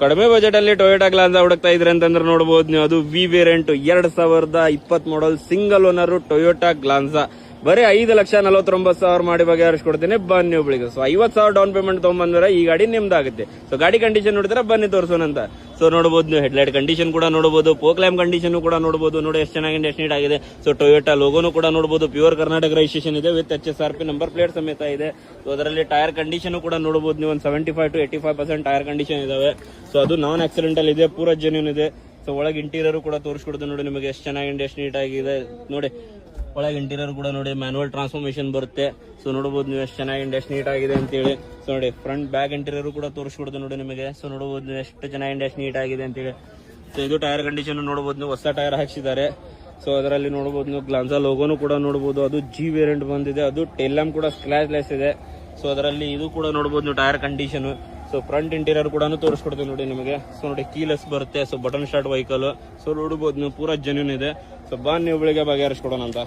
ಕಡಿಮೆ ಬಜೆಟ್ ಅಲ್ಲಿ Toyota Glanza ಹುಡುಕ್ತಾ ಇದ್ರೆ ಅಂತಂದ್ರೆ ನೋಡಬಹುದು ನೀವು. ಅದು V variant 2020 model single owner Toyota Glanza ಬರೀ 5,49,000 ಮಾಡಿ ಬಗೆಹರಿಸ್ಕೊಡ್ತೀನಿ ಬನ್ನಿ ಒಬ್ಳಿಗೆ. ಸೊ 50,000 ಡೌನ್ ಪೇಮೆಂಟ್ ತಗೊಂಡ್ಬಂದ್ರೆ ಈ ಗಾಡಿ ನಿಮ್ದಾಗುತ್ತೆ. ಸೊ ಗಾಡಿ ಕಂಡೀಷನ್ ನೋಡಿದ್ರೆ ಬನ್ನಿ ತೋರಿಸೋಣಂತ. ಸೊ ನೋಡಬಹುದು ನೀವು, ಹೆಡ್ಲೈಟ್ ಕಂಡೀಷನ್ ಕೂಡ ನೋಡಬಹುದು, ಪೋಕ್ಲೈಮ್ ಕಂಡೀಷನ್ ಕೂಡ ನೋಡಬಹುದು. ನೋಡಿ ಎಷ್ಟು ಚೆನ್ನಾಗಿದೆ, ಎಷ್ಟು ನೀಟ್ ಆಗಿದೆ. ಸೊ ಟೊಯೋಟಾ ಲೋಗೋನು ಕೂಡ ನೋಡಬಹುದು, ಪ್ಯೂರ್ ಕರ್ನಾಟಕ ರಿಜಿಸ್ಟ್ರೇಷನ್ ಇದೆ ವಿತ್ HSRP ನಂಬರ್ ಪ್ಲೇಟ್ ಸಮೇತ ಇದೆ. ಸೊ ಅದರಲ್ಲಿ ಟೈರ್ ಕಂಡೀಷನ್ ಕೂಡ ನೋಡಬಹುದು ನೀವು, ಒಂದು 75 to 85% ಟೈರ್ ಕಂಡೀಷನ್ ಇದಾವೆ. ಸೊ ಅದು ನಾನ್ ಆಕ್ಸಿಡೆಂಟಲ್ ಇದೆ, ಪೂರ ಜೆನ್ಯೂನ್ ಇದೆ. ಸೊ ಒಳಗೆ ಇಂಟೀರಿಯರ್ ಕೂಡ ತೋರಿಸ್ಕೊಡ್ತೀನಿ ನೋಡಿ ನಿಮಗೆ, ಎಷ್ಟು ಚೆನ್ನಾಗಿದೆ, ಎಷ್ಟು ನೀಟ್ ಆಗಿದೆ ನೋಡಿ. ಒಳಗೆ ಇಂಟೀರಿಯರ್ ಕೂಡ ನೋಡಿ, ಮ್ಯಾನುವಲ್ ಟ್ರಾನ್ಸ್ಫಾರ್ಮೇಶನ್ ಬರುತ್ತೆ. ಸೊ ನೋಡಬಹುದು ನೀವು ಎಷ್ಟು ಚೆನ್ನಾಗಿದೆ, ಎಷ್ಟು ನೀಟ್ ಆಗಿದೆ ಅಂತೇಳಿ. ಸೊ ನೋಡಿ ಫ್ರಂಟ್ ಬ್ಯಾಕ್ ಇಂಟೀರಿಯರ್ ಕೂಡ ತೋರಿಸ್ಕೊಡ್ತೀನಿ ನೋಡಿ ನಿಮಗೆ. ಸೊ ನೋಡಬಹುದು ನೀವು ಎಷ್ಟು ಚೆನ್ನಾಗಿದೆ, ಎಷ್ಟು ನೀಟ್ ಆಗಿದೆ ಅಂತೇಳಿ. ಸೊ ಇದು ಟೈರ್ ಕಂಡೀಷನ್ ನೋಡಬಹುದು ನೀವು, ಹೊಸ ಟೈರ್ ಹಾಕ್ಸಿದ್ದಾರೆ. ಸೊ ಅದರಲ್ಲಿ ನೋಡಬಹುದು ನೀವು, ಗ್ಲಾನ್ಸಾ ಲೋಗೋನು ಕೂಡ ನೋಡಬಹುದು. ಅದು ಜಿ ವೇರಿಯಂಟ್ ಬಂದಿದೆ, ಅದು ಟೇಲ್ ಲ್ಯಾಂಪ್ ಕೂಡ ಸ್ಕ್ರಾಚ್ ಲೆಸ್ ಇದೆ. ಸೊ ಅದರಲ್ಲಿ ಇದು ಕೂಡ ನೋಡಬಹುದು ನೀವು, tyre condition. So front interior ಕೂಡ ತೋರಿಸ್ಕೊಡ್ತೀನಿ ನೋಡಿ ನಿಮಗೆ. ಸೊ ನೋಡಿ ಕೀಲೆಸ್ ಬರುತ್ತೆ, so button start vehicle. So ನೋಡಬಹುದು ನೀವು, ಪೂರಾ ಜೆನ್ಯೂನ್ ಇದೆ. ಸೊ ಬನ್ನಿ ಒಬ್ಬಳಿಗೆ ಬಗೆಹರಿಸ್ಕೊಡೋಣ ಅಂತ.